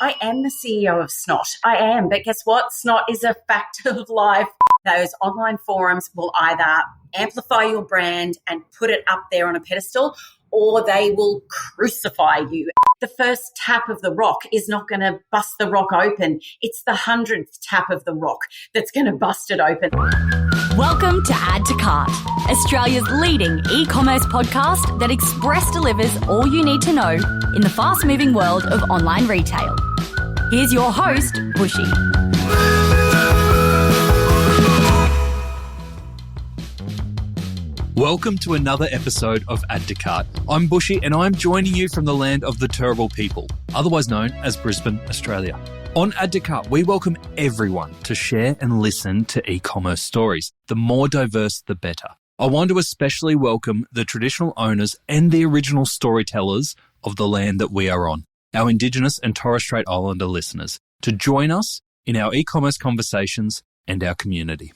I am the CEO of Snot. I am. But guess what? Snot is a fact of life. Those online forums will either amplify your brand and put it up there on a pedestal, or they will crucify you. The first tap of the rock is not going to bust the rock open. It's the 100th tap of the rock that's going to bust it open. Welcome to Add to Cart, Australia's leading e-commerce podcast that express delivers all you need to know in the fast-moving world of online retail. Here's your host, Bushy. Welcome to another episode of Add to Cart. I'm Bushy and I'm joining you from the land of the terrible people, otherwise known as Brisbane, Australia. On Add to Cart, we welcome everyone to share and listen to e-commerce stories. The more diverse, the better. I want to especially welcome the traditional owners and the original storytellers of the land that we are on, our Indigenous and Torres Strait Islander listeners, to join us in our e-commerce conversations and our community.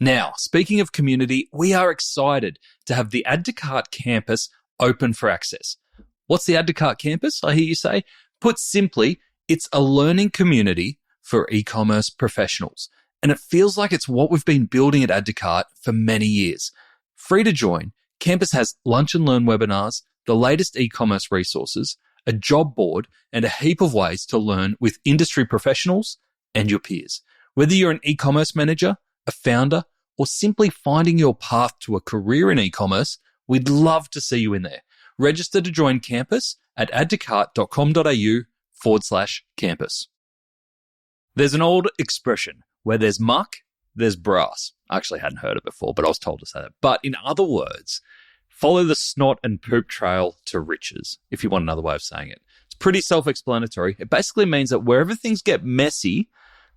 Now, speaking of community, we are excited to have the Add to Cart campus open for access. What's the Add to Cart campus, I hear you say? Put simply, it's a learning community for e-commerce professionals. And it feels like it's what we've been building at Add to Cart for many years. Free to join, campus has lunch and learn webinars, the latest e-commerce resources, a job board, and a heap of ways to learn with industry professionals and your peers. Whether you're an e-commerce manager, a founder, or simply finding your path to a career in e-commerce, we'd love to see you in there. Register to join campus at addtocart.com.au/campus. There's an old expression, where there's muck, there's brass. I actually hadn't heard it before, but I was told to say that. But in other words, follow the snot and poop trail to riches, if you want another way of saying it. It's pretty self-explanatory. It basically means that wherever things get messy,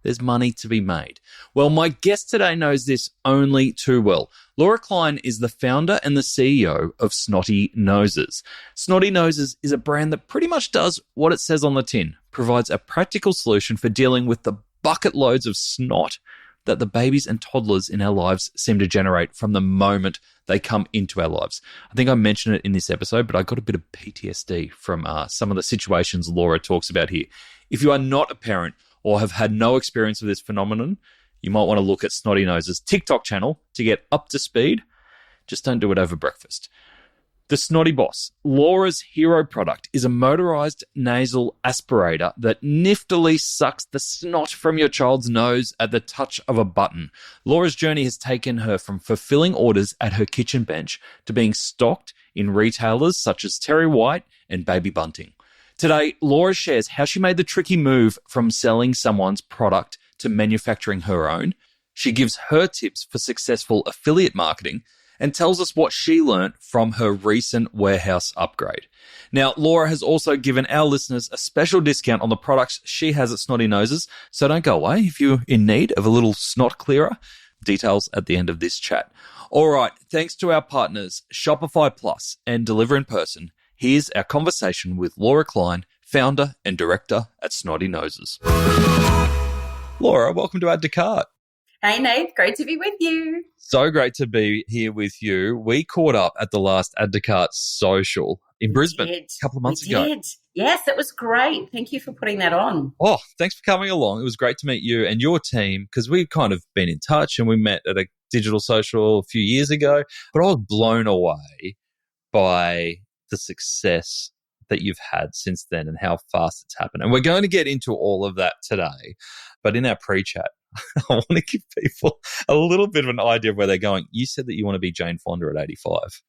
there's money to be made. Well, my guest today knows this only too well. Laura Klein is the founder and the CEO of Snotty Noses. Snotty Noses is a brand that pretty much does what it says on the tin, provides a practical solution for dealing with the bucket loads of snot that the babies and toddlers in our lives seem to generate from the moment they come into our lives. I think I mentioned it in this episode, but I got a bit of PTSD from some of the situations Laura talks about here. If you are not a parent or have had no experience with this phenomenon, you might want to look at Snotty Noses' TikTok channel to get up to speed. Just don't do it over breakfast. The Snotty Boss, Laura's hero product, is a motorized nasal aspirator that niftily sucks the snot from your child's nose at the touch of a button. Laura's journey has taken her from fulfilling orders at her kitchen bench to being stocked in retailers such as Terry White and Baby Bunting. Today, Laura shares how she made the tricky move from selling someone's product to manufacturing her own. She gives her tips for successful affiliate marketing and tells us what she learnt from her recent warehouse upgrade. Now, Laura has also given our listeners a special discount on the products she has at Snotty Noses, so don't go away if you're in need of a little snot clearer. Details at the end of this chat. All right, thanks to our partners, Shopify Plus and Deliver in Person, here's our conversation with Laura Klein, founder and director at Snotty Noses. Laura, welcome to Add to Cart. Hey, Nate. Great to be with you. So great to be here with you. We caught up at the last Add to Cart social in Brisbane a couple of months ago. Yes, it was great. Thank you for putting that on. Oh, thanks for coming along. It was great to meet you and your team because we've kind of been in touch and we met at a digital social a few years ago. But I was blown away by the success that you've had since then and how fast it's happened. And we're going to get into all of that today. But in our pre-chat, I want to give people a little bit of an idea of where they're going. You said that you want to be Jane Fonda at 85.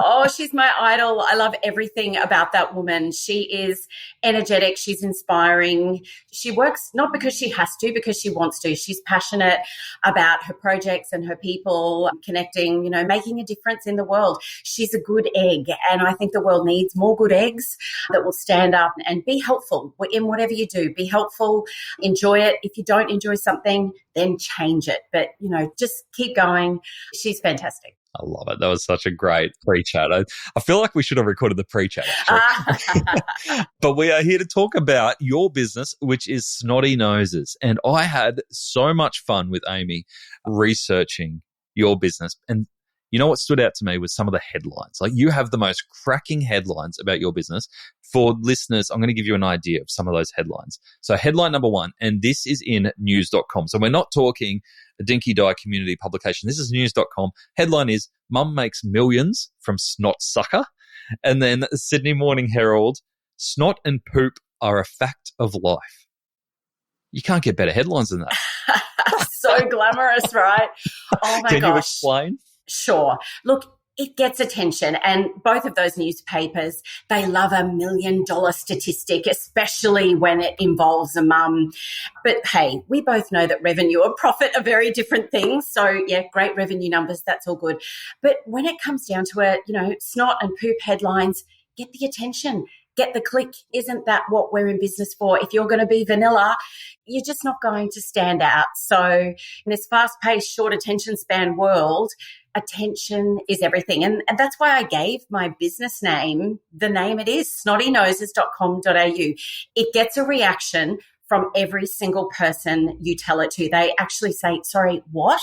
Oh, she's my idol. I love everything about that woman. She is energetic. She's inspiring. She works not because she has to, because she wants to. She's passionate about her projects and her people, connecting, making a difference in the world. She's a good egg. And I think the world needs more good eggs that will stand up and be helpful in whatever you do. Be helpful, enjoy it. If you don't enjoy something, then change it. But, just keep going. She's fantastic. I love it. That was such a great pre-chat. I feel like we should have recorded the pre-chat, actually. But we are here to talk about your business, which is Snotty Noses. And I had so much fun with Amy researching your business. And You know what stood out to me was some of the headlines. Like, you have the most cracking headlines about your business. For listeners, I'm going to give you an idea of some of those headlines. So headline number one, and this is in news.com. So we're not talking a dinky die community publication. This is news.com. Headline is, Mum makes millions from snot sucker. And then Sydney Morning Herald, snot and poop are a fact of life. You can't get better headlines than that. So glamorous, right? Oh my gosh. Can you explain? Sure. Look, it gets attention, and both of those newspapers, they love $1 million statistic, especially when it involves a mum. But hey, we both know that revenue or profit are very different things. So yeah, great revenue numbers, that's all good. But when it comes down to it, snot and poop headlines get the attention, get the click. Isn't that what we're in business for? If you're going to be vanilla, you're just not going to stand out. So in this fast-paced, short attention span world, attention is everything. And that's why I gave my business name the name it is, snottynoses.com.au. It gets a reaction from every single person you tell it to. They actually say, sorry, what?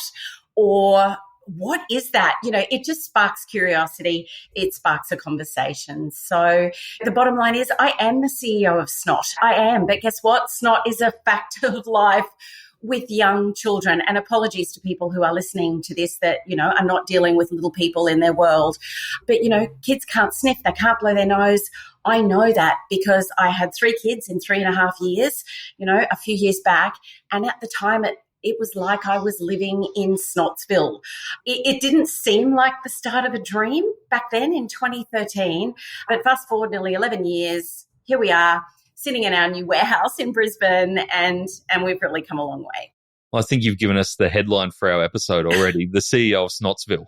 Or what is that? It just sparks curiosity. It sparks a conversation. So the bottom line is, I am the CEO of Snot. I am. But guess what? Snot is a fact of life with young children. And apologies to people who are listening to this that, are not dealing with little people in their world. But, kids can't sniff. They can't blow their nose. I know that because I had 3 kids in 3.5 years, a few years back. And at the time, it was like I was living in Snotsville. It didn't seem like the start of a dream back then in 2013. But fast forward nearly 11 years, here we are, sitting in our new warehouse in Brisbane, and we've really come a long way. Well, I think you've given us the headline for our episode already, the CEO of Snotsville.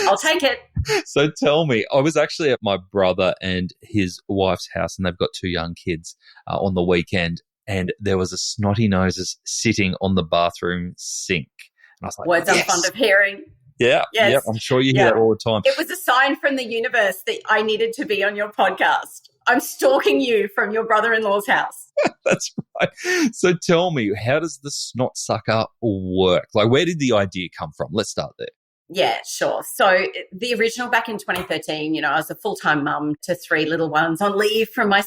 I'll take it. So tell me, I was actually at my brother and his wife's house, and they've got 2 young kids on the weekend, and there was a Snotty Noses sitting on the bathroom sink. And I was like, words I'm fond of hearing. Yeah, yes. Yeah, I'm sure you hear that all the time. It was a sign from the universe that I needed to be on your podcast. I'm stalking you from your brother-in-law's house. That's right. So tell me, how does the snot sucker work? Like, where did the idea come from? Let's start there. Yeah, sure. So the original back in 2013, I was a full-time mum to 3 little ones on leave from my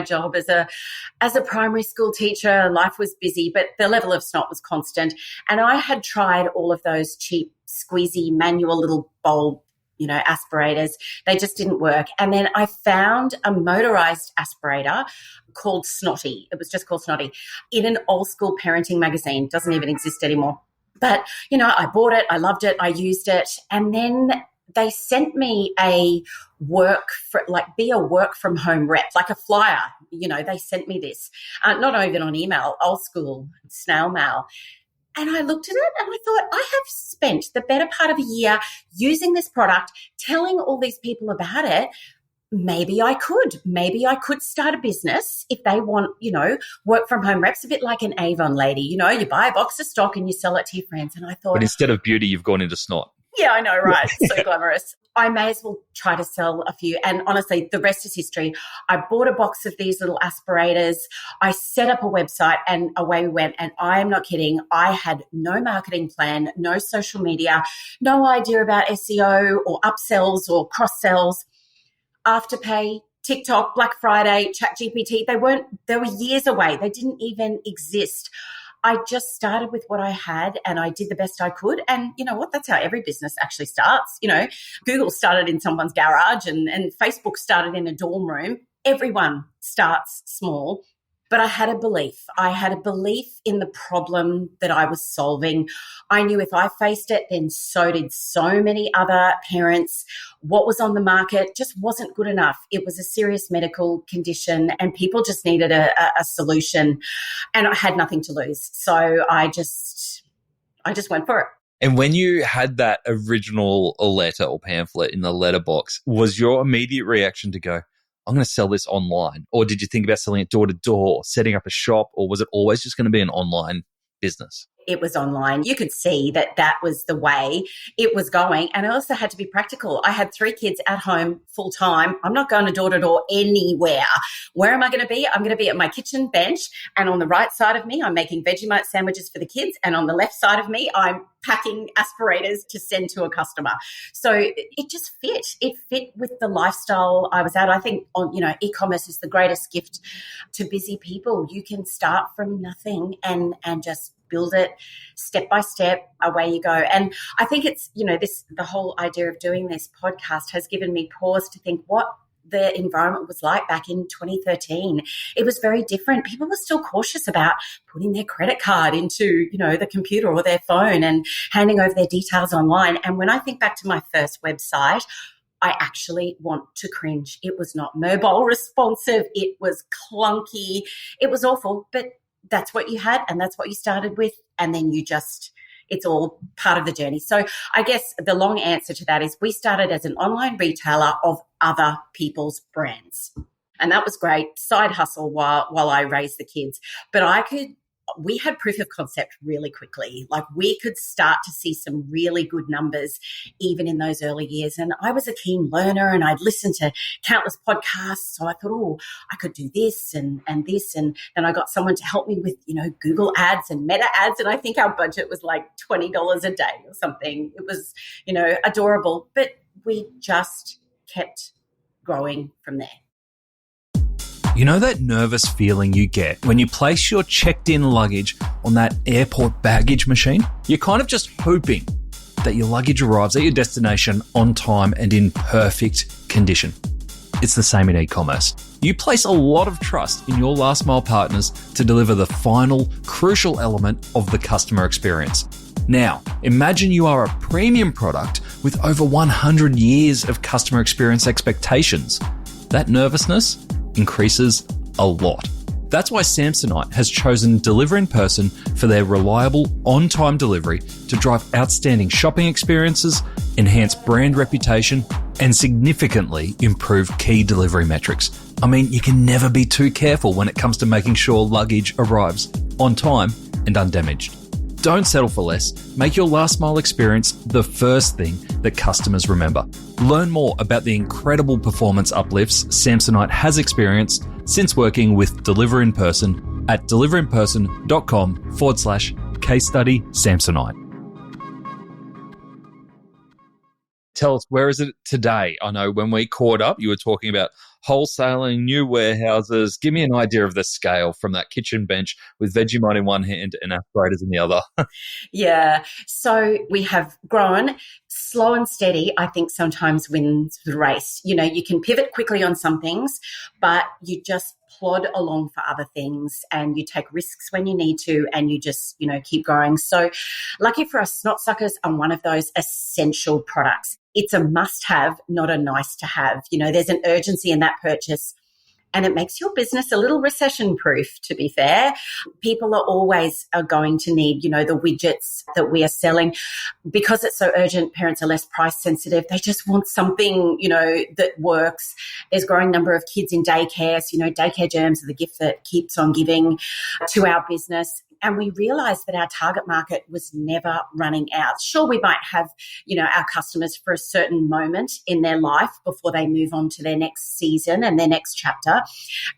job as a primary school teacher. Life was busy, but the level of snot was constant. And I had tried all of those cheap, squeezy, manual little bowl, aspirators. They just didn't work. And then I found a motorized aspirator called Snotty. It was just called Snotty in an old school parenting magazine. Doesn't even exist anymore. But, I bought it. I loved it. I used it. And then they sent me be a work from home rep, like a flyer. They sent me this, not even on email, old school snail mail. And I looked at it and I thought, I have spent the better part of a year using this product, telling all these people about it. Maybe I could start a business if they want, work from home reps, a bit like an Avon lady. You buy a box of stock and you sell it to your friends. And I thought, but instead of beauty, you've gone into snot. Yeah, I know, right? So glamorous. I may as well try to sell a few. And honestly, the rest is history. I bought a box of these little aspirators. I set up a website and away we went. And I am not kidding. I had no marketing plan, no social media, no idea about SEO or upsells or cross sells. Afterpay, TikTok, Black Friday, ChatGPT, they were years away. They didn't even exist. I just started with what I had and I did the best I could. And you know what? That's how every business actually starts. Google started in someone's garage and Facebook started in a dorm room. Everyone starts small. But I had a belief. I had a belief in the problem that I was solving. I knew if I faced it, then so did so many other parents. What was on the market just wasn't good enough. It was a serious medical condition and people just needed a solution. And I had nothing to lose. So I just went for it. And when you had that original letter or pamphlet in the letterbox, was your immediate reaction to go, I'm going to sell this online? Or did you think about selling it door to door, setting up a shop, or was it always just going to be an online business? it was online. You could see that that was the way it was going. And I also had to be practical. I had 3 kids at home full time. I'm not going to door to door anywhere. Where am I going to be? I'm going to be at my kitchen bench. And on the right side of me, I'm making Vegemite sandwiches for the kids. And on the left side of me, I'm packing aspirators to send to a customer. So it just fit. It fit with the lifestyle I was at. I think e-commerce is the greatest gift to busy people. You can start from nothing and just build it step by step, away you go. And I think it's, the whole idea of doing this podcast has given me pause to think what the environment was like back in 2013. It was very different. People were still cautious about putting their credit card into, the computer or their phone and handing over their details online. And when I think back to my first website, I actually want to cringe. It was not mobile responsive. It was clunky. It was awful, but that's what you had and that's what you started with. And then it's all part of the journey. So I guess the long answer to that is we started as an online retailer of other people's brands. And that was great. Side hustle while I raised the kids. But we had proof of concept really quickly. Like we could start to see some really good numbers even in those early years. And I was a keen learner and I'd listened to countless podcasts. So I thought, I could do this and this. And then I got someone to help me with, Google ads and Meta ads. And I think our budget was like $20 a day or something. It was, adorable. But we just kept growing from there. You know that nervous feeling you get when you place your checked-in luggage on that airport baggage machine? You're kind of just hoping that your luggage arrives at your destination on time and in perfect condition. It's the same in e-commerce. You place a lot of trust in your last mile partners to deliver the final, crucial element of the customer experience. Now, imagine you are a premium product with over 100 years of customer experience expectations. That nervousness increases a lot. That's why Samsonite has chosen Deliver in Person for their reliable, on-time delivery to drive outstanding shopping experiences, enhance brand reputation, and significantly improve key delivery metrics. I mean, you can never be too careful when it comes to making sure luggage arrives on time and undamaged. Don't settle for less. Make your last mile experience the first thing that customers remember. Learn more about the incredible performance uplifts Samsonite has experienced since working with Deliver in Person at deliverinperson.com/case study Samsonite. Tell us, where is it today? I know when we caught up, you were talking about wholesaling, new warehouses. Give me an idea of the scale from that kitchen bench with Vegemite in one hand and aspirators in the other. Yeah. So we have grown. Slow and steady, I think, sometimes wins the race. You can pivot quickly on some things, but you just plod along for other things and you take risks when you need to and you just, keep growing. So lucky for us, Snot Suckers are one of those essential products. It's a must-have, not a nice-to-have. There's an urgency in that purchase and it makes your business a little recession-proof, to be fair. People are going to need, the widgets that we are selling. Because it's so urgent, parents are less price-sensitive. They just want something, that works. There's a growing number of kids in daycare. So, daycare germs are the gift that keeps on giving to our business. And we realized that our target market was never running out. Sure, we might have, our customers for a certain moment in their life before they move on to their next season and their next chapter.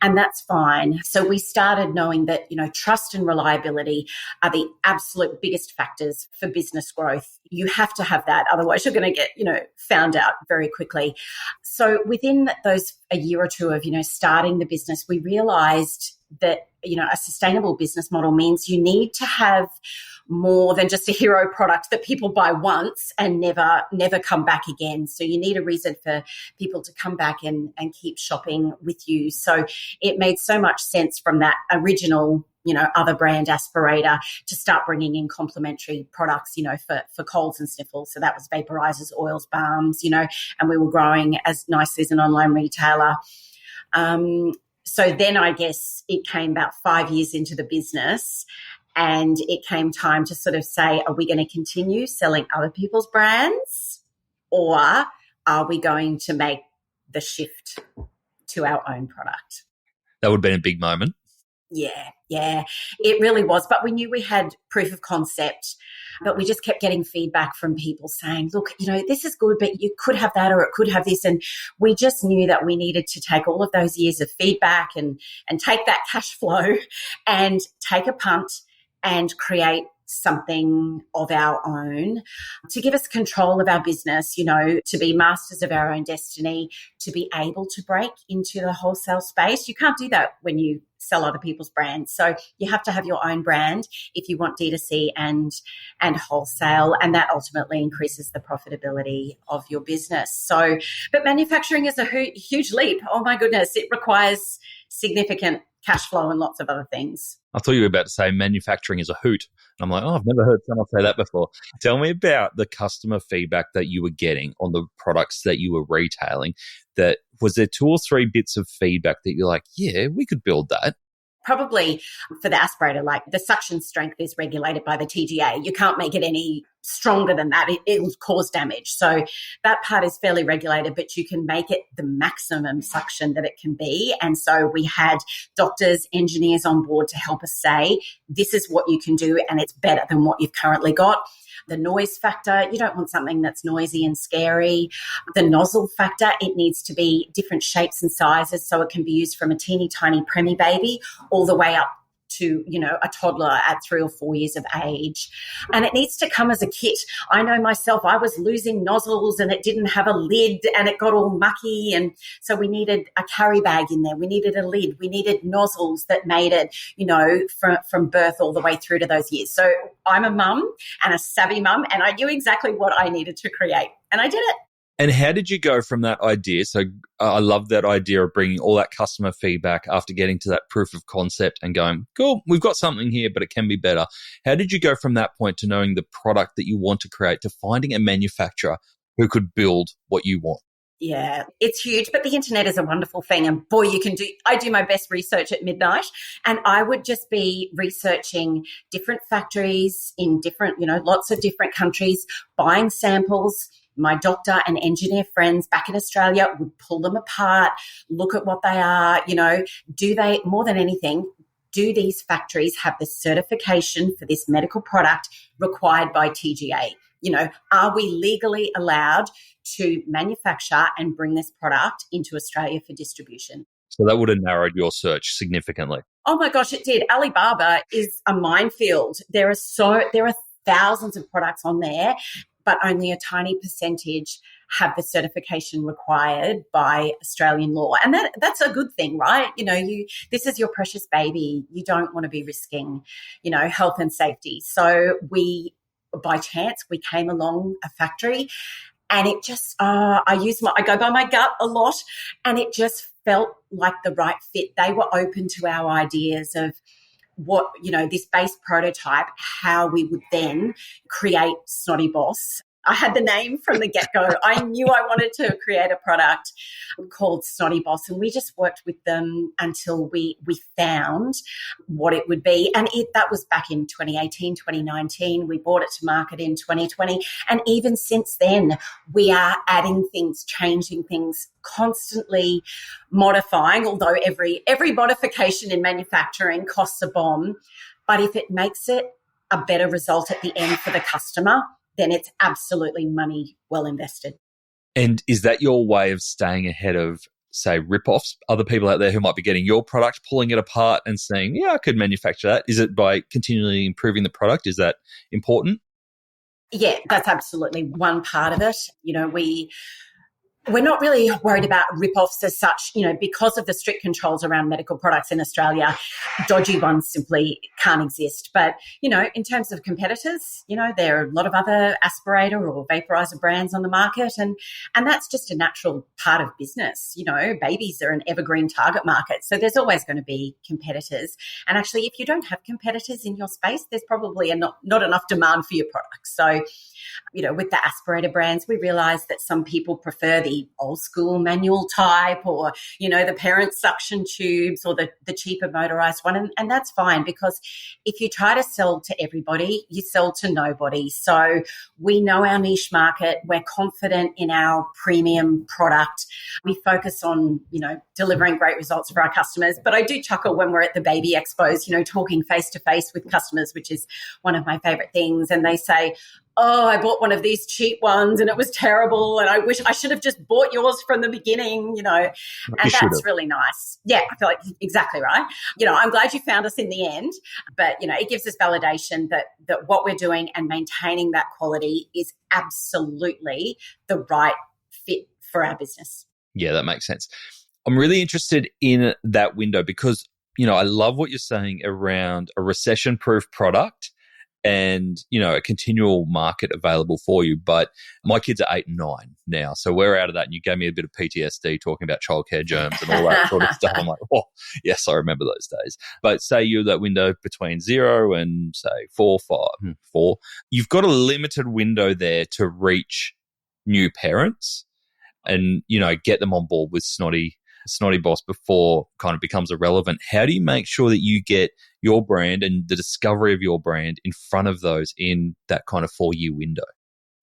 And that's fine. So we started knowing that, trust and reliability are the absolute biggest factors for business growth. You have to have that. Otherwise, you're going to get, found out very quickly. So within a year or two of, starting the business, we realized that, a sustainable business model means you need to have more than just a hero product that people buy once and never come back again. So you need a reason for people to come back and keep shopping with you. So it made so much sense from that original, other brand aspirator to start bringing in complementary products, for colds and sniffles. So that was vaporizers, oils, balms, and we were growing as nicely as an online retailer. So then I guess it came about 5 years into the business and it came time to sort of say, are we going to continue selling other people's brands or are we going to make the shift to our own product? That would have been a big moment. Yeah, it really was. But we knew we had proof of concept, but we just kept getting feedback from people saying, look, this is good, but you could have that or it could have this. And we just knew that we needed to take all of those years of feedback and take that cash flow and take a punt and create something of our own to give us control of our business, to be masters of our own destiny, to be able to break into the wholesale space. You can't do that when you sell other people's brands. So you have to have your own brand if you want D2C and wholesale, and that ultimately increases the profitability of your business. So, but manufacturing is a huge leap. Oh my goodness, it requires significant cash flow and lots of other things. I thought you were about to say manufacturing is a hoot. And I'm like, I've never heard someone say that before. Tell me about the customer feedback that you were getting on the products that you were retailing. Was there 2 or 3 bits of feedback that you're like, yeah, we could build that? Probably for the aspirator, like the suction strength is regulated by the TGA. You can't make it any stronger than that. It will cause damage. So that part is fairly regulated, but you can make it the maximum suction that it can be. And so we had doctors, engineers on board to help us say, this is what you can do and it's better than what you've currently got. The noise factor, you don't want something that's noisy and scary. The nozzle factor, it needs to be different shapes and sizes so it can be used from a teeny tiny preemie baby all the way up to, a toddler at 3 or 4 years of age. And it needs to come as a kit. I know myself, I was losing nozzles and it didn't have a lid and it got all mucky. And so we needed a carry bag in there. We needed a lid. We needed nozzles that made it, from birth all the way through to those years. So I'm a mum and a savvy mum, and I knew exactly what I needed to create. And I did it. And how did you go from that idea? So I love that idea of bringing all that customer feedback after getting to that proof of concept and going, cool, we've got something here, but it can be better. How did you go from that point to knowing the product that you want to create to finding a manufacturer who could build what you want? Yeah, it's huge, but the internet is a wonderful thing. And boy, I do my best research at midnight, and I would just be researching different factories in different, lots of different countries, buying samples. My doctor and engineer friends back in Australia would pull them apart, look at what they are, do they, more than anything, do these factories have the certification for this medical product required by TGA? Are we legally allowed to manufacture and bring this product into Australia for distribution? So that would have narrowed your search significantly. Oh my gosh, it did. Alibaba is a minefield. There are thousands of products on there, but only a tiny percentage have the certification required by Australian law. And that's a good thing, right? This is your precious baby. You don't want to be risking, health and safety. So by chance, we came along a factory, and it just, I go by my gut a lot, and it just felt like the right fit. They were open to our ideas of what, this base prototype, how we would then create Snotty Boss. I had the name from the get-go. I knew I wanted to create a product called Snotty Boss, and we just worked with them until we found what it would be. And that was back in 2018, 2019. We brought it to market in 2020. And even since then, we are adding things, changing things, constantly modifying, although every modification in manufacturing costs a bomb. But if it makes it a better result at the end for the customer, then it's absolutely money well invested. And is that your way of staying ahead of, say, rip-offs, other people out there who might be getting your product, pulling it apart and saying, yeah, I could manufacture that? Is it by continually improving the product? Is that important? Yeah, that's absolutely one part of it. We're not really worried about rip-offs as such, because of the strict controls around medical products in Australia. Dodgy ones simply can't exist. But, in terms of competitors, there are a lot of other aspirator or vaporizer brands on the market, and that's just a natural part of business. Babies are an evergreen target market, so there's always going to be competitors. And actually, if you don't have competitors in your space, there's probably not enough demand for your products. So With the aspirator brands, we realized that some people prefer the old school manual type or, the parent suction tubes or the cheaper motorized one. And that's fine, because if you try to sell to everybody, you sell to nobody. So we know our niche market. We're confident in our premium product. We focus on, delivering great results for our customers. But I do chuckle when we're at the baby expos, talking face to face with customers, which is one of my favorite things. And they say, oh, I bought one of these cheap ones and it was terrible, and I wish I should have just bought yours from the beginning, and that's really nice. Yeah, I feel like exactly right. I'm glad you found us in the end, but, it gives us validation that what we're doing and maintaining that quality is absolutely the right fit for our business. Yeah, that makes sense. I'm really interested in that window because, I love what you're saying around a recession-proof product and, a continual market available for you. But my kids are 8 and 9 now, so we're out of that. And you gave me a bit of PTSD talking about childcare germs and all that sort of stuff. I'm like, oh, yes, I remember those days. But say you're that window between 0 and, say, 4, you've got a limited window there to reach new parents and, get them on board with Snotty Boss before kind of becomes irrelevant. How do you make sure that you get your brand and the discovery of your brand in front of those in that kind of 4-year window?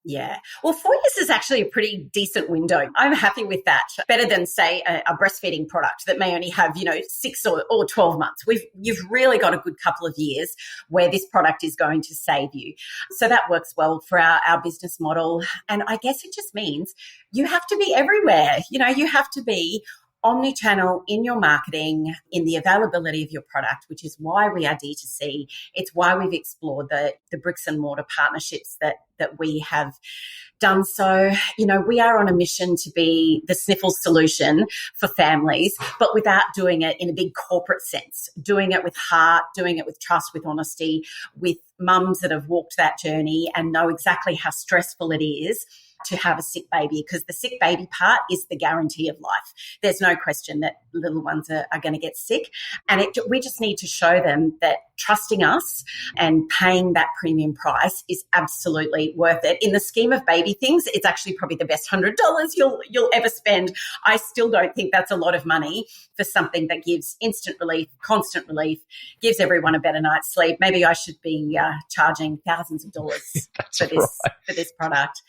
Yeah. Well, 4 years is actually a pretty decent window. I'm happy with that. Better than, say, a breastfeeding product that may only have, 6 or 12 months. You've really got a good couple of years where this product is going to save you. So that works well for our business model. And I guess it just means you have to be everywhere. You have to be omnichannel in your marketing, in the availability of your product, which is why we are D2C. It's why we've explored the bricks and mortar partnerships that we have done. So, we are on a mission to be the sniffle solution for families, but without doing it in a big corporate sense, doing it with heart, doing it with trust, with honesty, with mums that have walked that journey and know exactly how stressful it is to have a sick baby, because the sick baby part is the guarantee of life. There's no question that little ones are going to get sick. And we just need to show them that trusting us and paying that premium price is absolutely worth it. In the scheme of baby things, it's actually probably the best $100 you'll ever spend. I still don't think that's a lot of money for something that gives instant relief, constant relief, gives everyone a better night's sleep. Maybe I should be charging thousands of dollars for this product.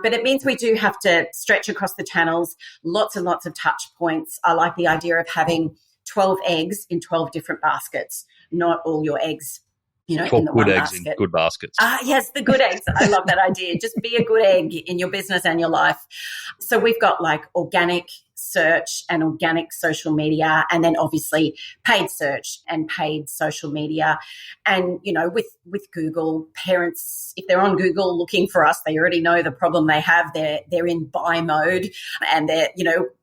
But it means we do have to stretch across the channels, lots and lots of touch points. I like the idea of having 12 eggs in 12 different baskets, not all your eggs, 12 in the good one eggs basket. in good baskets. Yes, the good eggs. I love that idea. Just be a good egg in your business and your life. So we've got like organic search and organic social media, and then obviously paid search and paid social media. And, with Google, parents, if they're on Google looking for us, they already know the problem they have. They're in buy mode, and they're,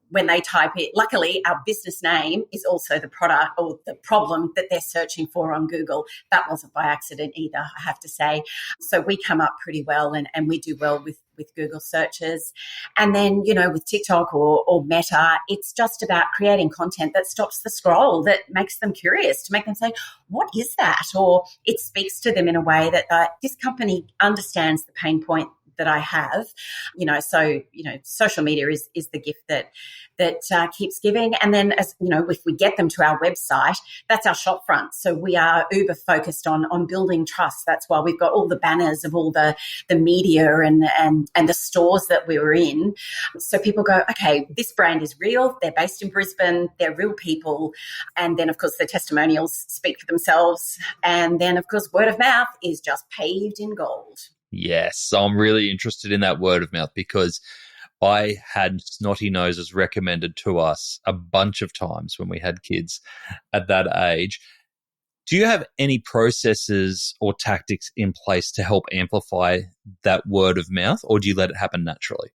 when they type it, luckily our business name is also the product or the problem that they're searching for on Google. That wasn't by accident either, I have to say. So we come up pretty well and we do well with Google searches. And then, with TikTok or Meta, it's just about creating content that stops the scroll, that makes them curious, to make them say, what is that? Or it speaks to them in a way that this company understands the pain point that I have, so, social media is the gift that keeps giving. And then if we get them to our website, that's our shop front. So we are uber focused on building trust. That's why we've got all the banners of all the media and the stores that we were in. So people go, okay, this brand is real. They're based in Brisbane. They're real people. And then, of course, the testimonials speak for themselves. And then, of course, word of mouth is just paved in gold. Yes, so I'm really interested in that word of mouth because I had Snotty Noses recommended to us a bunch of times when we had kids at that age. Do you have any processes or tactics in place to help amplify that word of mouth, or do you let it happen naturally?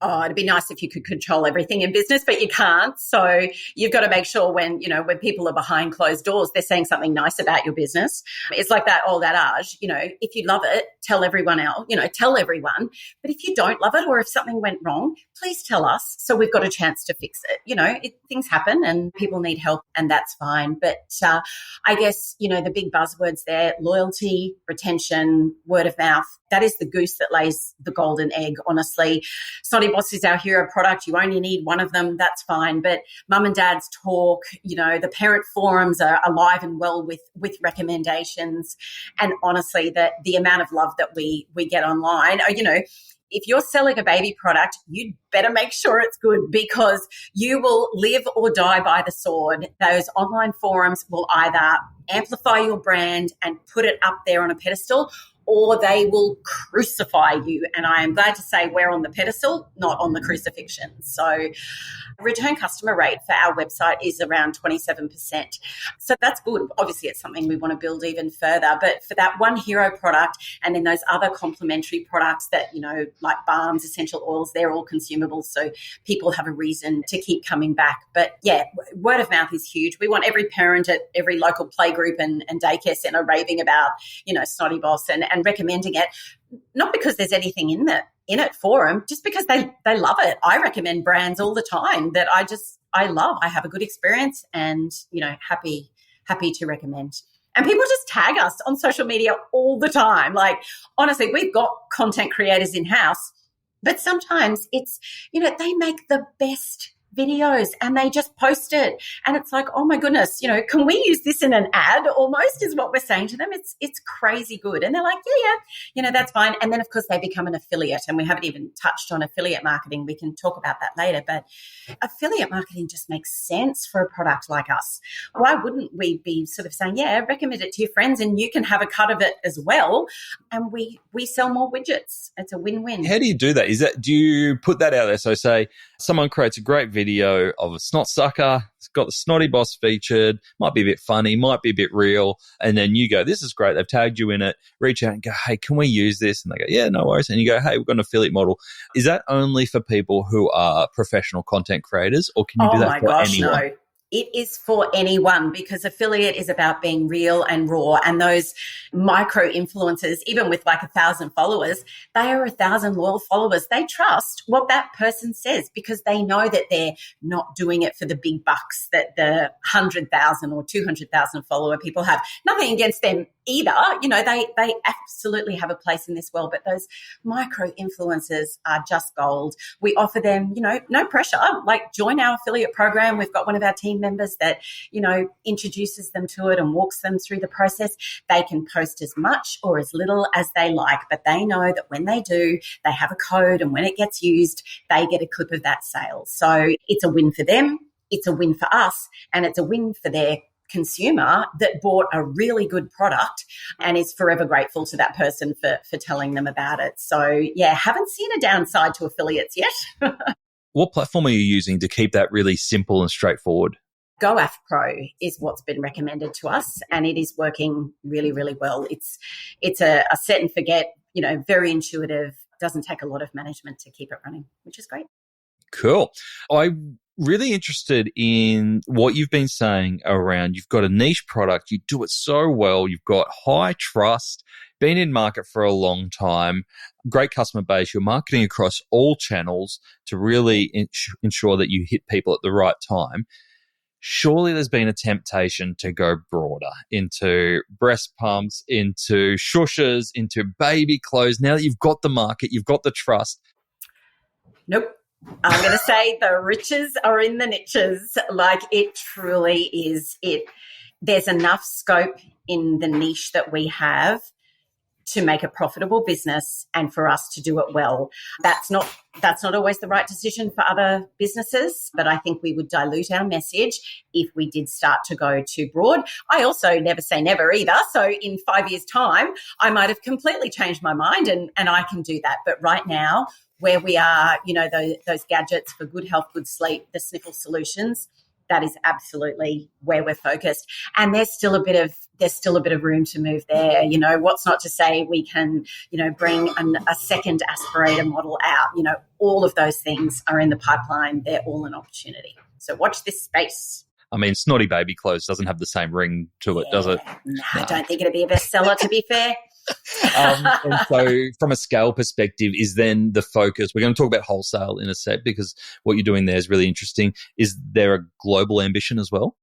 Oh, it'd be nice if you could control everything in business, but you can't. So you've got to make sure when people are behind closed doors, they're saying something nice about your business. It's like that old adage, if you love it, tell everyone else, tell everyone. But if you don't love it or if something went wrong, please tell us so we've got a chance to fix it. Things happen and people need help and that's fine. But I guess, the big buzzwords there, loyalty, retention, word of mouth, that is the goose that lays the golden egg, honestly. Snotty Boss is our hero product. You only need one of them. That's fine. But mum and dad's talk, the parent forums are alive and well with recommendations. And honestly, the amount of love that we get online, if you're selling a baby product, you'd better make sure it's good because you will live or die by the sword. Those online forums will either amplify your brand and put it up there on a pedestal, or they will crucify you. And I am glad to say we're on the pedestal, not on the crucifixion. So return customer rate for our website is around 27%. So that's good. Obviously, it's something we want to build even further. But for that one hero product and then those other complementary products that, like balms, essential oils, they're all consumables. So people have a reason to keep coming back. But yeah, word of mouth is huge. We want every parent at every local playgroup and daycare centre raving about, Snotty Boss and recommending it, not because there's anything in it for them, just because they love it. I recommend brands all the time that I love. I have a good experience and, happy to recommend. And people just tag us on social media all the time. Like, honestly, we've got content creators in-house, but sometimes it's, they make the best videos and they just post it and it's like, oh my goodness, can we use this in an ad almost is what we're saying to them. It's crazy good. And they're like, yeah, that's fine. And then of course they become an affiliate, and we haven't even touched on affiliate marketing. We can talk about that later, but affiliate marketing just makes sense for a product like us. Why wouldn't we be sort of saying, yeah, recommend it to your friends and you can have a cut of it as well, and we sell more widgets. It's a win-win. How do you do that? Do you put that out there? So say someone creates a great video of a snot sucker, it's got the Snotty Boss featured, might be a bit funny, might be a bit real, and then you go, this is great, they've tagged you in it, reach out and go, hey, can we use this? And they go, yeah, no worries. And you go, hey, we've got an affiliate model. Is that only for people who are professional content creators, or can you do that for anyone? No. It is for anyone, because affiliate is about being real and raw. And those micro influencers, even with like 1,000 followers, they are 1,000 loyal followers. They trust what that person says because they know that they're not doing it for the big bucks that the 100,000 or 200,000 follower people have. Nothing against them either. They absolutely have a place in this world, but those micro influencers are just gold. We offer them, no pressure, like join our affiliate program. We've got one of our team members that, introduces them to it and walks them through the process. They can post as much or as little as they like, but they know that when they do, they have a code, and when it gets used, they get a clip of that sale. So it's a win for them, it's a win for us, and it's a win for their consumer that bought a really good product and is forever grateful to that person for telling them about it. So yeah, haven't seen a downside to affiliates yet. What platform are you using to keep that really simple and straightforward? GoAF Pro is what's been recommended to us, and it is working really, really well. It's a set and forget, very intuitive, doesn't take a lot of management to keep it running, which is great. Cool. I'm really interested in what you've been saying around you've got a niche product, you do it so well, you've got high trust, been in market for a long time, great customer base, you're marketing across all channels to really ensure that you hit people at the right time. Surely there's been a temptation to go broader into breast pumps, into shushes, into baby clothes. Now that you've got the market, you've got the trust. Nope. I'm going to say the riches are in the niches. Like, it truly is it. There's enough scope in the niche that we have to make a profitable business and for us to do it well. That's not always the right decision for other businesses, but I think we would dilute our message if we did start to go too broad. I also never say never either. So in 5 years' time, I might have completely changed my mind and I can do that. But right now, where we are, those gadgets for good health, good sleep, the sniffle solutions, that is absolutely where we're focused. And there's still a bit of room to move there. You know, what's not to say we can, you know, bring a second aspirator model out. You know, all of those things are in the pipeline. They're all an opportunity. So watch this space. I mean, Snotty Baby Clothes doesn't have the same ring to it, does it? No, I don't think it'd be a bestseller, to be fair. And so from a scale perspective, is then the focus, we're going to talk about wholesale in a sec because what you're doing there is really interesting. Is there a global ambition as well?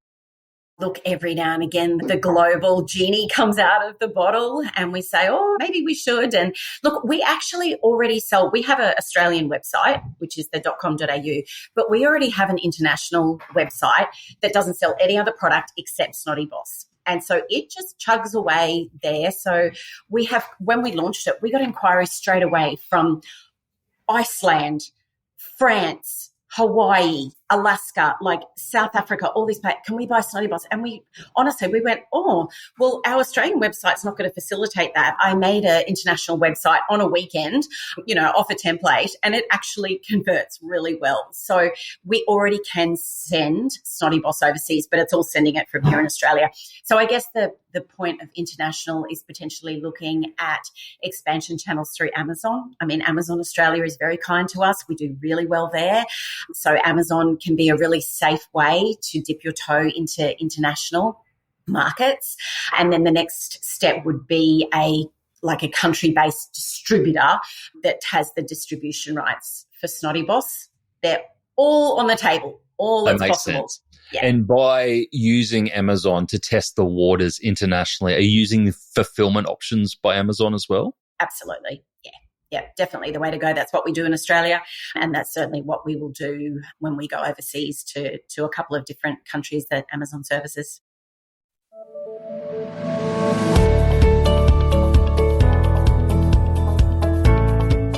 Look, every now and again, the global genie comes out of the bottle and we say, oh, maybe we should. And look, we actually already sell, we have an Australian website, which is the .com.au, but we already have an international website that doesn't sell any other product except Snotty Boss. And so it just chugs away there. So we have, when we launched it, we got inquiries straight away from Iceland, France, Hawaii, Alaska, like South Africa, all these places. Can we buy Snotty Boss? And we went, oh, well, our Australian website's not going to facilitate that. I made an international website on a weekend, you know, off a template, and it actually converts really well. So we already can send Snotty Boss overseas, but it's all sending it from here in Australia. So I guess the point of international is potentially looking at expansion channels through Amazon. I mean, Amazon Australia is very kind to us. We do really well there. So Amazon can be a really safe way to dip your toe into international markets. And then the next step would be a country-based distributor that has the distribution rights for Snotty Boss. They're all on the table, all that's possible. Sense. Yeah. And by using Amazon to test the waters internationally, are you using fulfillment options by Amazon as well? Absolutely, yeah. Yeah, definitely the way to go. That's what we do in Australia, and that's certainly what we will do when we go overseas to a couple of different countries that Amazon services.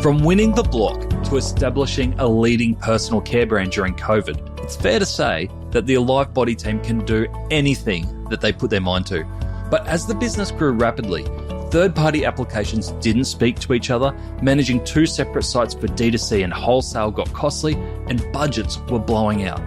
From winning the block to establishing a leading personal care brand during COVID, it's fair to say that the Alive Body team can do anything that they put their mind to. But as the business grew rapidly, third-party applications didn't speak to each other, managing two separate sites for D2C and wholesale got costly, and budgets were blowing out.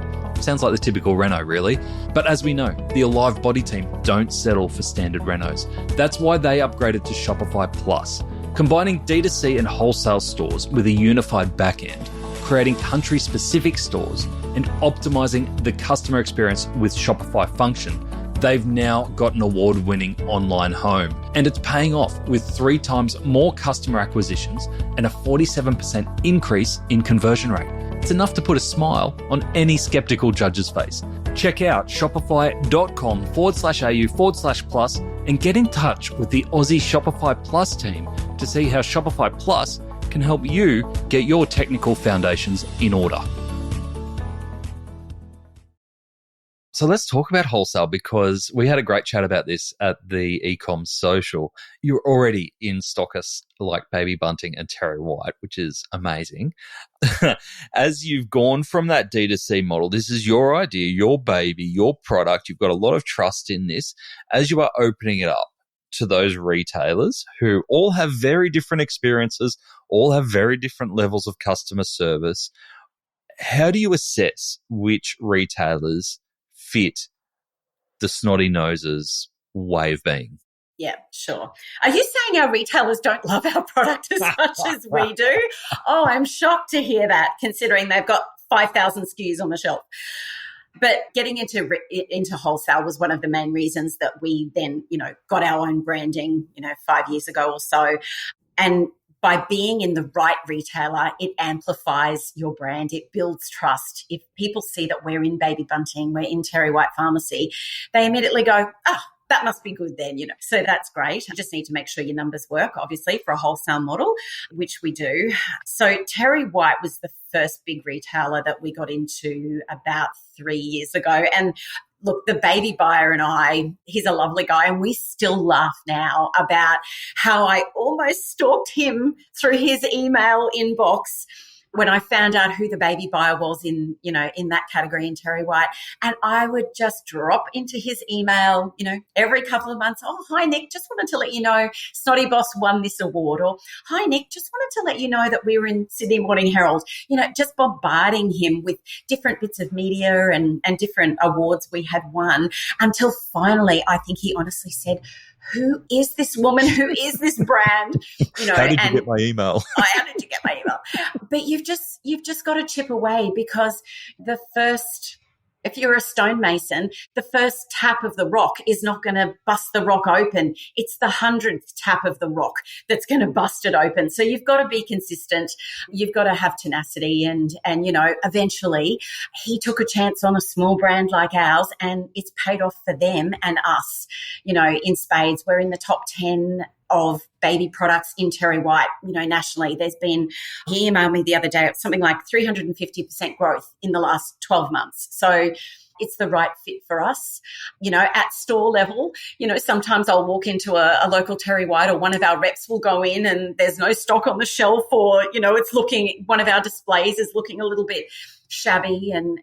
Sounds like the typical reno, really. But as we know, the Alive Body team don't settle for standard renos. That's why they upgraded to Shopify Plus, combining D2C and wholesale stores with a unified backend, creating country-specific stores, and optimizing the customer experience with Shopify Function. They've now got an award-winning online home, and it's paying off with 3 times more customer acquisitions and a 47% increase in conversion rate. It's enough to put a smile on any skeptical judge's face. Check out shopify.com/au/plus and get in touch with the Aussie Shopify Plus team to see how Shopify Plus can help you get your technical foundations in order. So let's talk about wholesale, because we had a great chat about this at the Ecom Social. You're already in stockists like Baby Bunting and Terry White, which is amazing. As you've gone from that D2C model, this is your idea, your baby, your product. You've got a lot of trust in this. As you are opening it up to those retailers who all have very different experiences, all have very different levels of customer service, how do you assess which retailers fit the Snotty Noses way of being? Yeah, sure. Are you saying our retailers don't love our product as much as we do? Oh, I'm shocked to hear that, considering they've got 5,000 SKUs on the shelf. But getting into wholesale was one of the main reasons that we then, got our own branding, 5 years ago or so. And by being in the right retailer, it amplifies your brand. It builds trust. If people see that we're in Baby Bunting, we're in Terry White Pharmacy, they immediately go, that must be good then, So that's great. You just need to make sure your numbers work, obviously, for a wholesale model, which we do. So Terry White was the first big retailer that we got into about 3 years ago. And look, the baby buyer and I, he's a lovely guy, and we still laugh now about how I almost stalked him through his email inbox when I found out who the baby buyer was in that category in Terry White. And I would just drop into his email, every couple of months, oh, hi, Nick, just wanted to let you know Snotty Boss won this award. Or, hi, Nick, just wanted to let you know that we were in Sydney Morning Herald, just bombarding him with different bits of media and different awards we had won, until finally I think he honestly said, who is this woman? Who is this brand? How did you get my email? How did you get my email? But you've just got to chip away, because if you're a stonemason, the first tap of the rock is not going to bust the rock open. It's the 100th tap of the rock that's going to bust it open. So you've got to be consistent. You've got to have tenacity. And eventually he took a chance on a small brand like ours, and it's paid off for them and us, in spades. We're in the top 10 of baby products in Terry White, nationally. He emailed me the other day, something like 350% growth in the last 12 months. So it's the right fit for us. At store level, sometimes I'll walk into a local Terry White, or one of our reps will go in and there's no stock on the shelf, or, one of our displays is looking a little bit shabby, and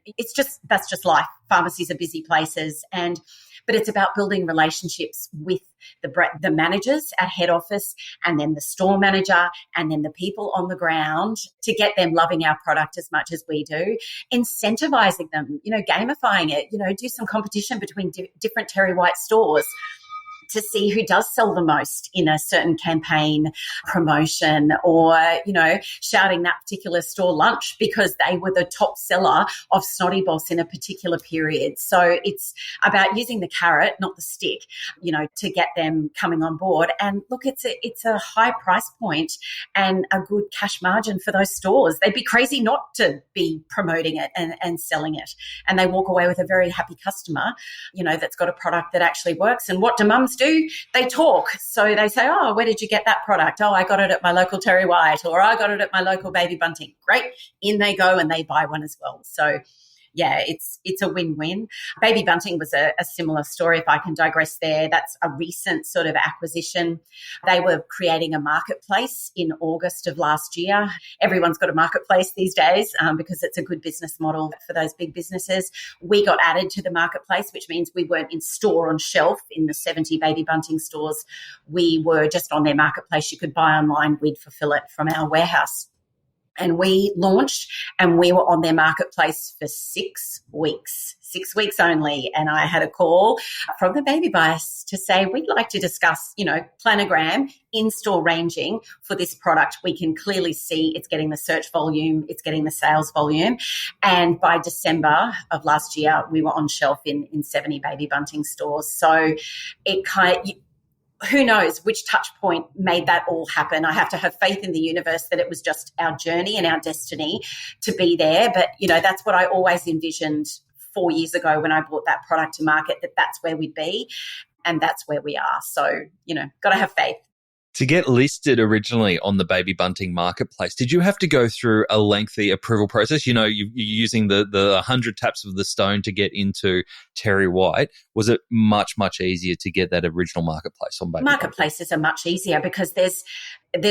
that's just life. Pharmacies are busy places, but it's about building relationships with the managers at head office, and then the store manager, and then the people on the ground, to get them loving our product as much as we do, incentivizing them, gamifying it, do some competition between different Terry White stores to see who does sell the most in a certain campaign promotion, or, shouting that particular store lunch because they were the top seller of Snotty Boss in a particular period. So it's about using the carrot, not the stick, to get them coming on board. And look, it's a high price point and a good cash margin for those stores. They'd be crazy not to be promoting it and selling it. And they walk away with a very happy customer, that's got a product that actually works. And what do mums do? They talk. So they say, oh, where did you get that product? Oh, I got it at my local Terry White, or I got it at my local Baby Bunting. Great. In they go, and they buy one as well. So yeah, it's a win-win. Baby Bunting was a similar story, if I can digress there. That's a recent sort of acquisition. They were creating a marketplace in August of last year. Everyone's got a marketplace these days because it's a good business model for those big businesses. We got added to the marketplace, which means we weren't in store on shelf in the 70 Baby Bunting stores. We were just on their marketplace. You could buy online. We'd fulfill it from our warehouse. And we launched, and we were on their marketplace for 6 weeks only. And I had a call from the baby buyers to say, we'd like to discuss, planogram in-store ranging for this product. We can clearly see it's getting the search volume, it's getting the sales volume. And by December of last year, we were on shelf in 70 Baby Bunting stores. So it who knows which touch point made that all happen. I have to have faith in the universe that it was just our journey and our destiny to be there. But, that's what I always envisioned 4 years ago when I brought that product to market, that's where we'd be, and that's where we are. So, got to have faith. To get listed originally on the Baby Bunting marketplace, did you have to go through a lengthy approval process? You're using the 100 taps of the stone to get into Terry White. Was it much, much easier to get that original marketplace on Baby Marketplaces are much easier because there's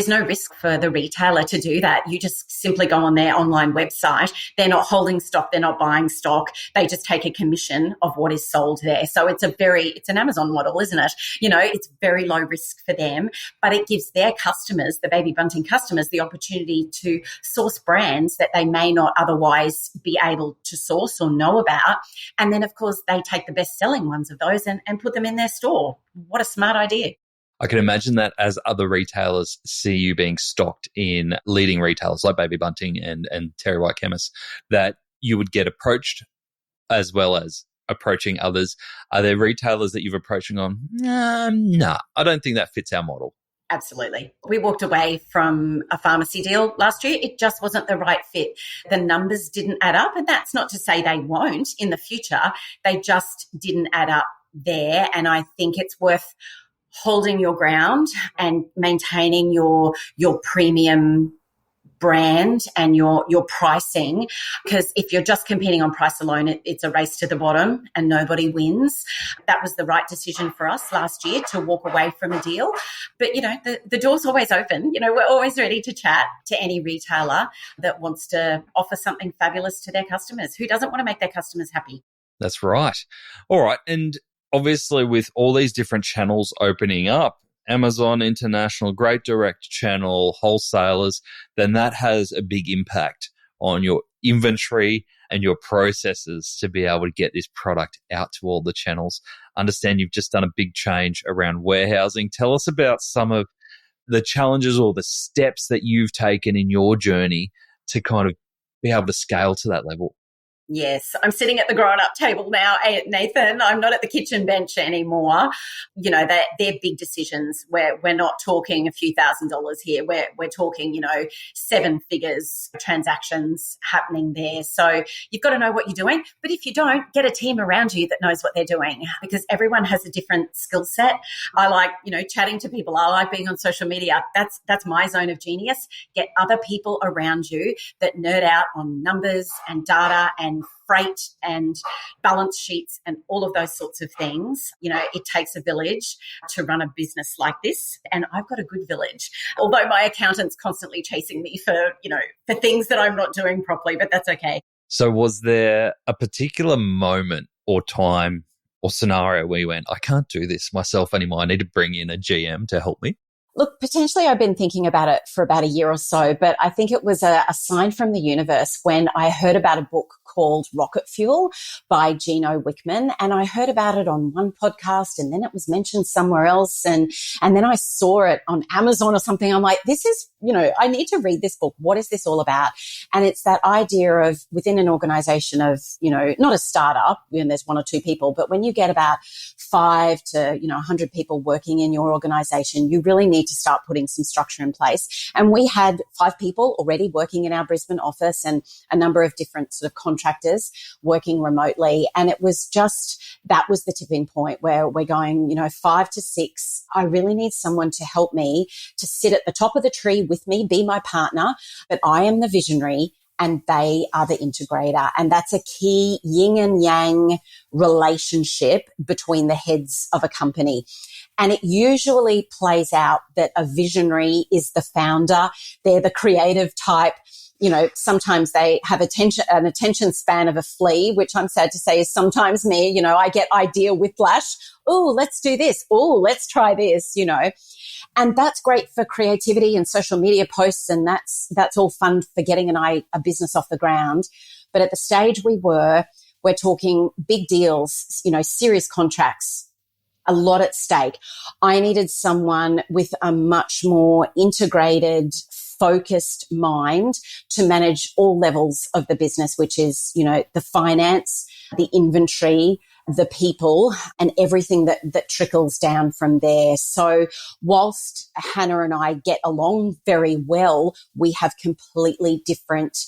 no risk for the retailer to do that. You just simply go on their online website. They're not holding stock. They're not buying stock. They just take a commission of what is sold there. So it's an Amazon model, isn't it? It's very low risk for them, but it gives their customers, the Baby Bunting customers, the opportunity to source brands that they may not otherwise be able to source or know about. And then, of course, they take the best-selling ones of those and put them in their store. What a smart idea. I can imagine that as other retailers see you being stocked in leading retailers like Baby Bunting and Terry White Chemists, that you would get approached as well as approaching others. Are there retailers that you've approached and gone, nah, I don't think that fits our model? Absolutely. We walked away from a pharmacy deal last year. It just wasn't the right fit. The numbers didn't add up, and that's not to say they won't in the future. They just didn't add up there, and I think it's worth holding your ground and maintaining your premium brand and your pricing, because if you're just competing on price alone, it's a race to the bottom and nobody wins. That was the right decision for us last year to walk away from a deal. But, the door's always open. We're always ready to chat to any retailer that wants to offer something fabulous to their customers. Who doesn't want to make their customers happy? That's right. All right. And obviously with all these different channels opening up, Amazon International, great direct channel, wholesalers, then that has a big impact on your inventory and your processes to be able to get this product out to all the channels. Understand you've just done a big change around warehousing. Tell us about some of the challenges or the steps that you've taken in your journey to kind of be able to scale to that level. Yes, I'm sitting at the grown-up table now, Nathan. I'm not at the kitchen bench anymore. They're big decisions. We're not talking a few $1,000s here. We're talking, 7 figures transactions happening there. So you've got to know what you're doing. But if you don't, get a team around you that knows what they're doing, because everyone has a different skill set. I like, chatting to people. I like being on social media. That's my zone of genius. Get other people around you that nerd out on numbers and data and freight and balance sheets and all of those sorts of things. It takes a village to run a business like this. And I've got a good village, although my accountant's constantly chasing me for things that I'm not doing properly, but that's okay. So was there a particular moment or time or scenario where you went, I can't do this myself anymore. I need to bring in a GM to help me? Look, potentially I've been thinking about it for about a year or so, but I think it was a sign from the universe when I heard about a book called Rocket Fuel by Gino Wickman. And I heard about it on one podcast and then it was mentioned somewhere else. And then I saw it on Amazon or something. I'm like, this is, I need to read this book. What is this all about? And it's that idea of within an organization of, not a startup when there's 1 or 2 people, but when you get about 5 to, 100 people working in your organization, you really need to start putting some structure in place. And we had 5 people already working in our Brisbane office and a number of different sort of contractors working remotely. And it was just, that was the tipping point where we're going, 5 to 6. I really need someone to help me to sit at the top of the tree with me, be my partner, but I am the visionary and they are the integrator. And that's a key yin and yang relationship between the heads of a company. And it usually plays out that a visionary is the founder. They're the creative type. Sometimes they have an attention span of a flea, which I'm sad to say is sometimes me. I get idea whiplash. Oh, let's do this. Oh, let's try this, And that's great for creativity and social media posts. And that's all fun for getting a business off the ground. But at the stage we're talking big deals, serious contracts, a lot at stake. I needed someone with a much more integrated, focused mind to manage all levels of the business, which is, the finance, the inventory, the people, and everything that trickles down from there. So whilst Hannah and I get along very well, we have completely different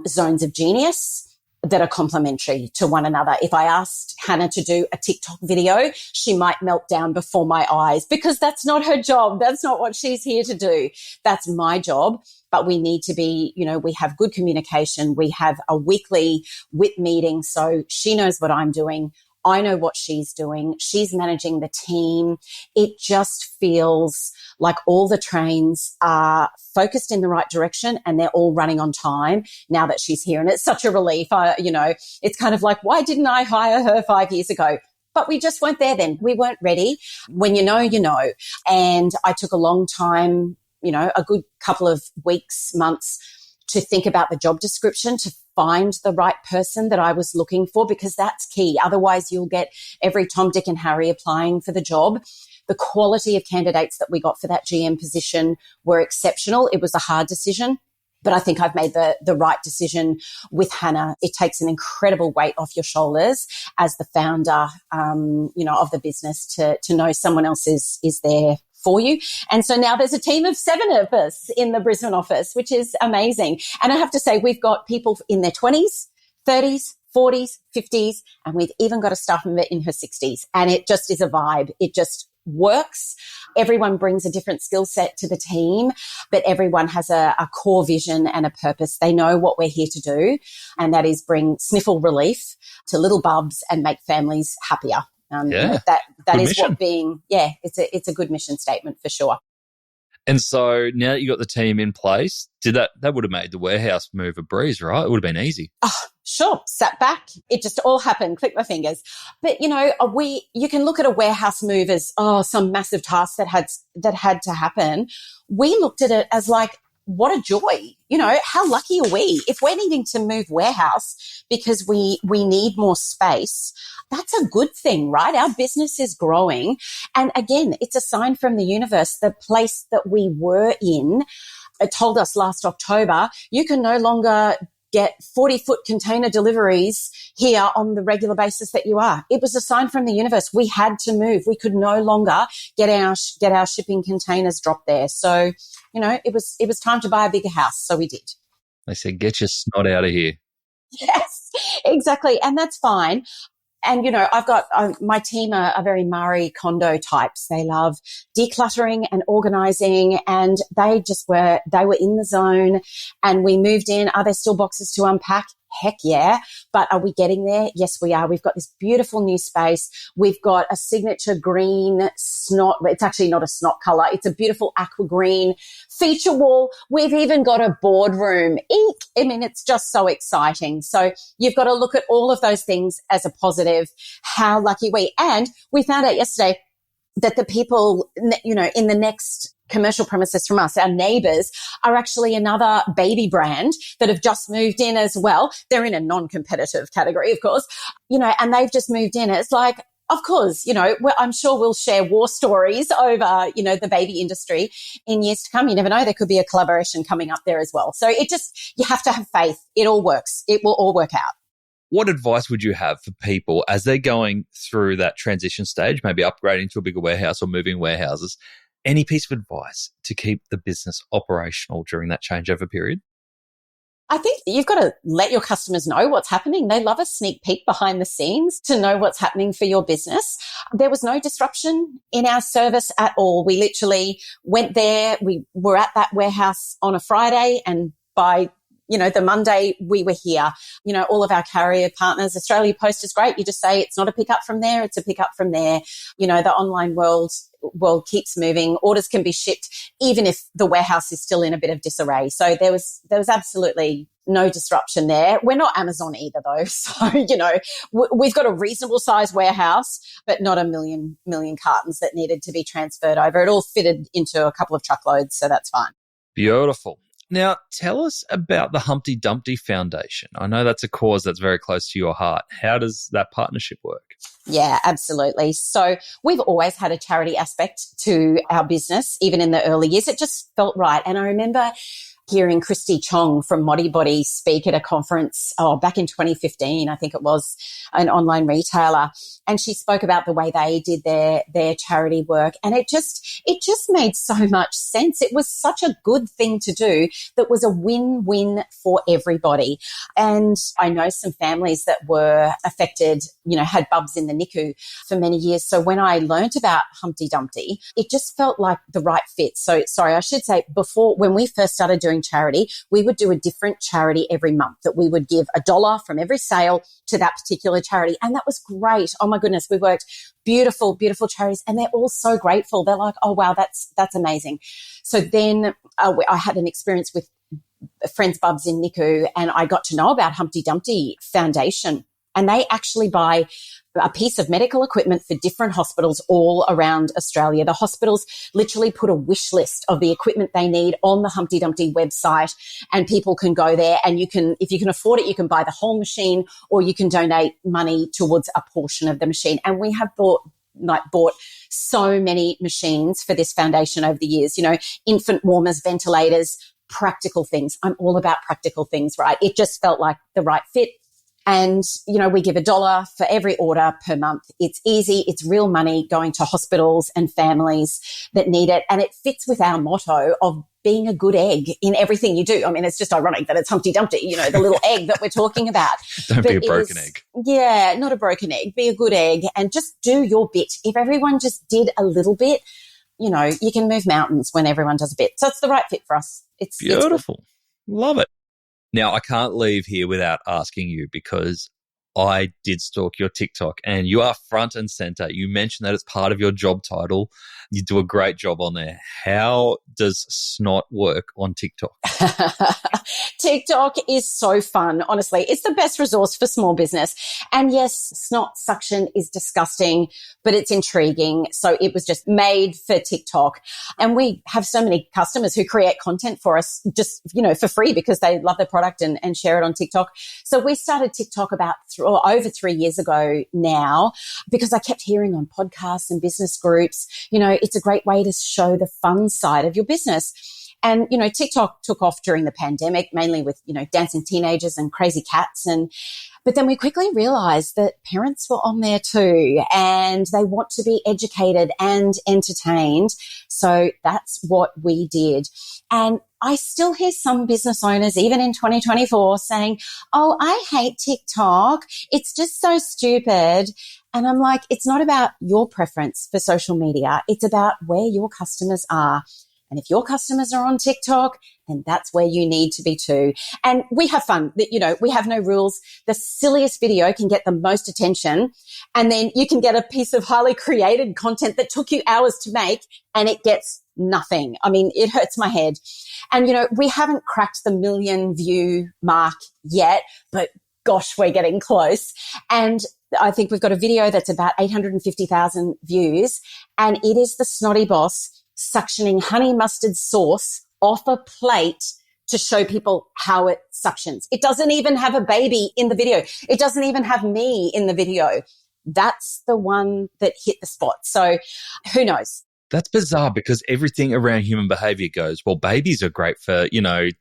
zones of genius that are complementary to one another. If I asked Hannah to do a TikTok video, she might melt down before my eyes because that's not her job. That's not what she's here to do. That's my job. But we need to be, we have good communication. We have a weekly WIT meeting. So she knows what I'm doing. I know what she's doing. She's managing the team. It just feels like all the trains are focused in the right direction and they're all running on time now that she's here. And it's such a relief. It's kind of like, why didn't I hire her 5 years ago? But we just weren't there then. We weren't ready. When you know, you know. And I took a long time, a good couple of weeks, months to think about the job description, to find the right person that I was looking for, because that's key. Otherwise, you'll get every Tom, Dick and Harry applying for the job. The quality of candidates that we got for that GM position were exceptional. It was a hard decision, but I think I've made the right decision with Hannah. It takes an incredible weight off your shoulders as the founder, of the business to know someone else is there for you. And so now there's a team of 7 of us in the Brisbane office, which is amazing. And I have to say, we've got people in their 20s, 30s, 40s, 50s, and we've even got a staff member in her 60s. And it just is a vibe. It just works. Everyone brings a different skill set to the team, but everyone has a core vision and a purpose. They know what we're here to do, and that is bring sniffle relief to little bubs and make families happier. That is mission. what being, it's a good mission statement for sure. And so now that you got the team in place, that would have made the warehouse move a breeze, right? It would have been easy. Oh, sure. Sat back. It just all happened. Click my fingers. But, you can look at a warehouse move as, some massive task that had to happen. We looked at it as like, what a joy. How lucky are we? If we're needing to move warehouse because we need more space, that's a good thing, right? Our business is growing. And again, it's a sign from the universe. The place that we were in told us last October, you can no longer get 40-foot container deliveries here on the regular basis that you are. It was a sign from the universe. We had to move. We could no longer get our shipping containers dropped there. So, it was time to buy a bigger house. So we did. They said, get your snot out of here. Yes, exactly. And that's fine. And, I've got my team are very Marie Kondo types. They love decluttering and organizing, and they were in the zone, and we moved in. Are there still boxes to unpack? Heck yeah. But are we getting there? Yes, we are. We've got this beautiful new space. We've got a signature green snot. It's actually not a snot color. It's a beautiful aqua green feature wall. We've even got a boardroom. Eek! I mean, it's just so exciting. So you've got to look at all of those things as a positive. How lucky and we found out yesterday that the people, in the next commercial premises from us, our neighbours, are actually another baby brand that have just moved in as well. They're in a non-competitive category, of course, and they've just moved in. It's like, of course, I'm sure we'll share war stories over, the baby industry in years to come. You never know. There could be a collaboration coming up there as well. So you have to have faith. It all works. It will all work out. What advice would you have for people as they're going through that transition stage, maybe upgrading to a bigger warehouse or moving warehouses? Any piece of advice to keep the business operational during that changeover period? I think you've got to let your customers know what's happening. They love a sneak peek behind the scenes to know what's happening for your business. There was no disruption in our service at all. We literally went there. We were at that warehouse on a Friday, and by the Monday we were here. All of our carrier partners, Australia Post is great. You just say it's not a pickup from there, it's a pickup from there. The online world keeps moving. Orders can be shipped even if the warehouse is still in a bit of disarray. So there was absolutely no disruption there. We're not Amazon either though. So, we've got a reasonable sized warehouse, but not a million cartons that needed to be transferred over. It all fitted into a couple of truckloads. So that's fine. Beautiful. Now, tell us about the Humpty Dumpty Foundation. I know that's a cause that's very close to your heart. How does that partnership work? Yeah, absolutely. So we've always had a charity aspect to our business, even in the early years. It just felt right. And I remember hearing Christy Chong from Moddy Body speak at a conference back in 2015, I think it was, an online retailer. And she spoke about the way they did their charity work. And it just made so much sense. It was such a good thing to do that was a win-win for everybody. And I know some families that were affected, had bubs in the NICU for many years. So when I learned about Humpty Dumpty, it just felt like the right fit. So, sorry, I should say before, when we first started doing charity, we would do a different charity every month, that we would give $1 from every sale to that particular charity. And that was great. Oh my goodness, we worked beautiful, beautiful charities, and they're all so grateful. They're like, oh wow, that's amazing. So then I had an experience with friends' bubs in NICU, and I got to know about Humpty Dumpty Foundation. And they actually buy a piece of medical equipment for different hospitals all around Australia. The hospitals literally put a wish list of the equipment they need on the Humpty Dumpty website, and people can go there, and if you can afford it, you can buy the whole machine, or you can donate money towards a portion of the machine. And we have bought so many machines for this foundation over the years, infant warmers, ventilators, practical things. I'm all about practical things, right? It just felt like the right fit. And, we give $1 for every order per month. It's easy. It's real money going to hospitals and families that need it. And it fits with our motto of being a good egg in everything you do. I mean, it's just ironic that it's Humpty Dumpty, the little egg that we're talking about. Don't be a broken egg. Yeah, not a broken egg. Be a good egg and just do your bit. If everyone just did a little bit, you can move mountains when everyone does a bit. So it's the right fit for us. It's beautiful. Love it. Now, I can't leave here without asking you, because I did stalk your TikTok and you are front and center. You mentioned that it's part of your job title. You do a great job on there. How does Snot work on TikTok? TikTok is so fun, honestly. It's the best resource for small business. And yes, snot suction is disgusting, but it's intriguing. So it was just made for TikTok. And we have so many customers who create content for us just, for free because they love the product and share it on TikTok. So we started TikTok about over 3 years ago now, because I kept hearing on podcasts and business groups, it's a great way to show the fun side of your business. And, TikTok took off during the pandemic, mainly with, dancing teenagers and crazy cats. But then we quickly realized that parents were on there too, and they want to be educated and entertained. So that's what we did. And I still hear some business owners, even in 2024, saying, "Oh, I hate TikTok. It's just so stupid." And I'm like, it's not about your preference for social media. It's about where your customers are. And if your customers are on TikTok, then that's where you need to be too. And we have fun. We have no rules. The silliest video can get the most attention. And then you can get a piece of highly created content that took you hours to make and it gets nothing. I mean, it hurts my head. And, we haven't cracked the 1 million view mark yet, but gosh, we're getting close. And I think we've got a video that's about 850,000 views. And it is the Snotty Boss suctioning honey mustard sauce off a plate to show people how it suctions. It doesn't even have a baby in the video. It doesn't even have me in the video. That's the one that hit the spot. So who knows? That's bizarre, because everything around human behavior goes, well, babies are great for,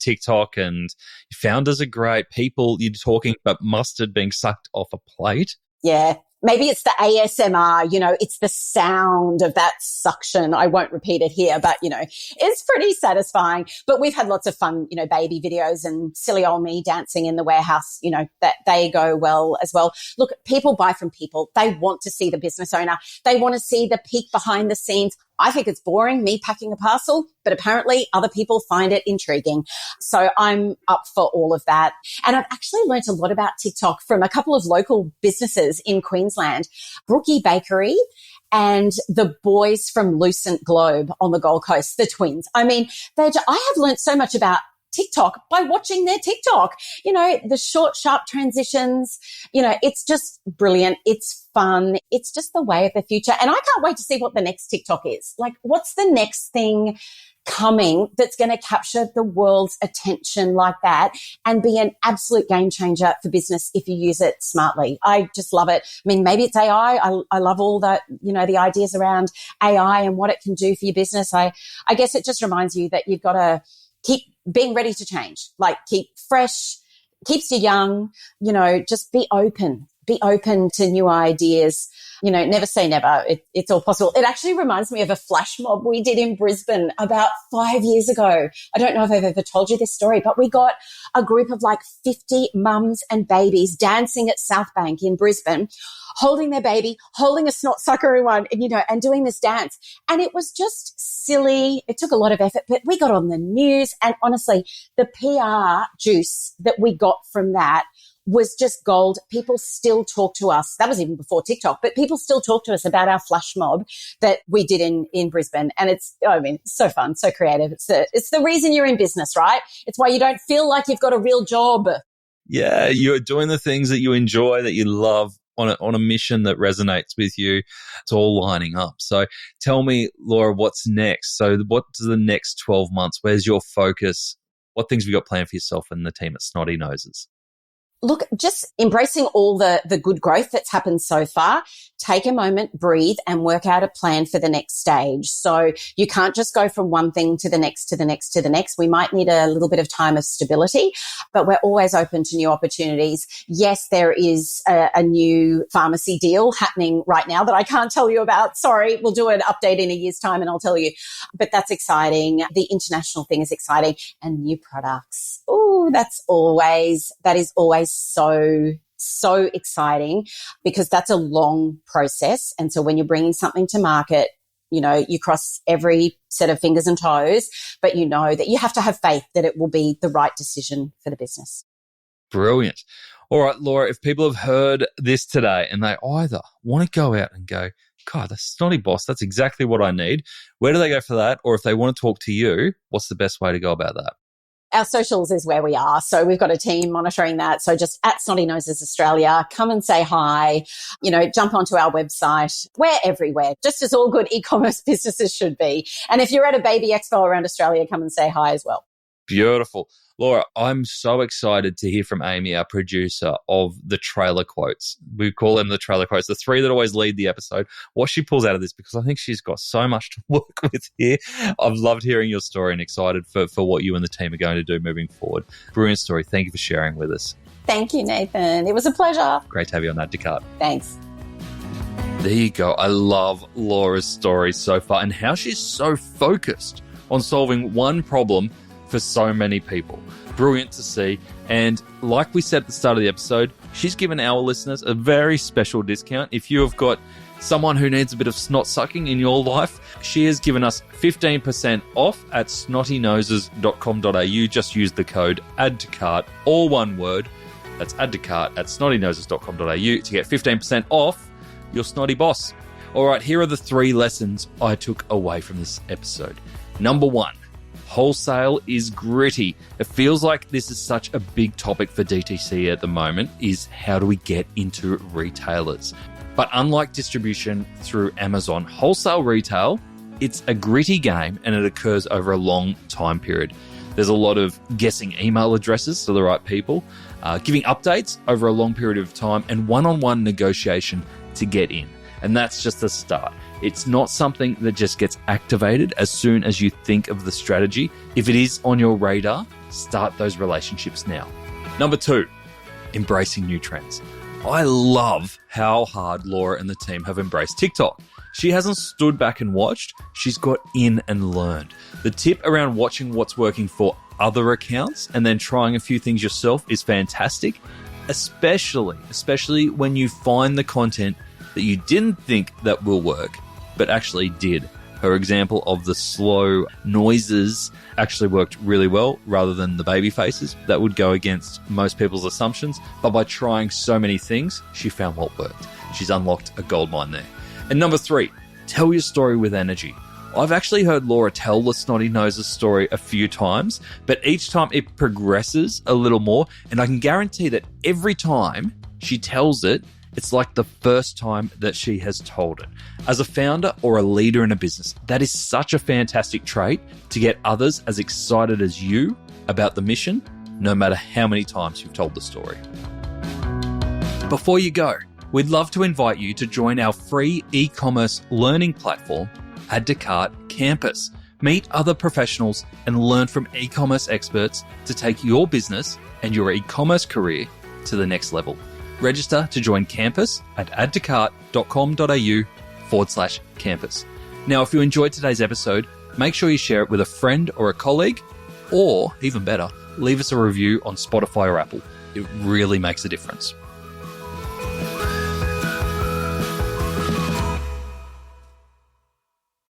TikTok, and founders are great. People you're talking about mustard being sucked off a plate. Yeah. Maybe it's the ASMR, it's the sound of that suction. I won't repeat it here, but, it's pretty satisfying. But we've had lots of fun, baby videos and silly old me dancing in the warehouse, that they go well as well. Look, people buy from people. They want to see the business owner. They want to see the peek behind the scenes. I think it's boring, me packing a parcel, but apparently other people find it intriguing. So I'm up for all of that. And I've actually learned a lot about TikTok from a couple of local businesses in Queensland, Brookie Bakery and the boys from Lucent Globe on the Gold Coast, the twins. I mean, I have learned so much about TikTok by watching their TikTok, the short, sharp transitions, it's just brilliant. It's fun. It's just the way of the future. And I can't wait to see what the next TikTok is. Like, what's the next thing coming that's going to capture the world's attention like that and be an absolute game changer for business if you use it smartly? I just love it. I mean, maybe it's AI. I love all that, the ideas around AI and what it can do for your business. I guess it just reminds you that you've got to keep being ready to change, like keep fresh, keeps you young, just be open to new ideas, never say never. It's all possible. It actually reminds me of a flash mob we did in Brisbane about 5 years ago. I don't know if I've ever told you this story, but we got a group of like 50 mums and babies dancing at South Bank in Brisbane, holding their baby, holding a snot sucker one, and doing this dance. And it was just silly. It took a lot of effort, but we got on the news. And honestly, the PR juice that we got from that was just gold. People still talk to us. That was even before TikTok, but people still talk to us about our flash mob that we did in Brisbane. And it's so fun, so creative. It's the reason you're in business, right? It's why you don't feel like you've got a real job. Yeah, you're doing the things that you enjoy, that you love, on a mission that resonates with you. It's all lining up. So tell me, Laura, what's next? So what's the next 12 months? Where's your focus? What things have you got planned for yourself and the team at Snotty Noses? Look, just embracing all the good growth that's happened so far. Take a moment, breathe, and work out a plan for the next stage. So you can't just go from one thing to the next, to the next, to the next. We might need a little bit of time of stability, but we're always open to new opportunities. Yes, there is a new pharmacy deal happening right now that I can't tell you about. Sorry, we'll do an update in a year's time and I'll tell you. But that's exciting. The international thing is exciting, and new products. Oh, that is always so exciting, because that's a long process. And so when you're bringing something to market, you cross every set of fingers and toes, but you know that you have to have faith that it will be the right decision for the business. Brilliant. All right, Laura, if people have heard this today and they either want to go out and go, God, that's Snotty Boss, that's exactly what I need, where do they go for that? Or if they want to talk to you, what's the best way to go about that? Our socials is where we are. So we've got a team monitoring that. So just at Snotty Noses Australia, come and say hi, jump onto our website. We're everywhere, just as all good e-commerce businesses should be. And if you're at a baby expo around Australia, come and say hi as well. Beautiful. Laura, I'm so excited to hear from Amy, our producer, of the trailer quotes. We call them the trailer quotes, the three that always lead the episode. What she pulls out of this, because I think she's got so much to work with here. I've loved hearing your story and excited for what you and the team are going to do moving forward. Brilliant story. Thank you for sharing with us. Thank you, Nathan. It was a pleasure. Great to have you on Add to Cart. Thanks. There you go. I love Laura's story so far and how she's so focused on solving one problem for so many people. Brilliant to see. And like we said at the start of the episode, she's given our listeners a very special discount. If you have got someone who needs a bit of snot sucking in your life, she has given us 15% off at snottynoses.com.au. Just use the code ADDTOCART, all one word. That's ADDTOCART at snottynoses.com.au to get 15% off your snotty boss. All right, here are the 3 lessons I took away from this episode. Number 1. Wholesale is gritty. It feels like this is such a big topic for DTC at the moment, is how do we get into retailers? But unlike distribution through Amazon, wholesale retail, it's a gritty game and it occurs over a long time period. There's a lot of guessing email addresses to the right people, giving updates over a long period of time, and one-on-one negotiation to get in. And that's just the start. It's not something that just gets activated as soon as you think of the strategy. If it is on your radar, start those relationships now. Number 2, embracing new trends. I love how hard Laura and the team have embraced TikTok. She hasn't stood back and watched. She's got in and learned. The tip around watching what's working for other accounts and then trying a few things yourself is fantastic, especially when you find the content that you didn't think that will work, but actually did. Her example of the slow noises actually worked really well rather than the baby faces. That would go against most people's assumptions, but by trying so many things, she found what worked. She's unlocked a goldmine there. And number 3, tell your story with energy. I've actually heard Laura tell the Snotty Noses story a few times, but each time it progresses a little more, and I can guarantee that every time she tells it, it's like the first time that she has told it. As a founder or a leader in a business, that is such a fantastic trait to get others as excited as you about the mission, no matter how many times you've told the story. Before you go, we'd love to invite you to join our free e-commerce learning platform, Add to Cart Campus. Meet other professionals and learn from e-commerce experts to take your business and your e-commerce career to the next level. Register to join Campus at addtocart.com.au/campus. Now, if you enjoyed today's episode, make sure you share it with a friend or a colleague, or even better, leave us a review on Spotify or Apple. It really makes a difference.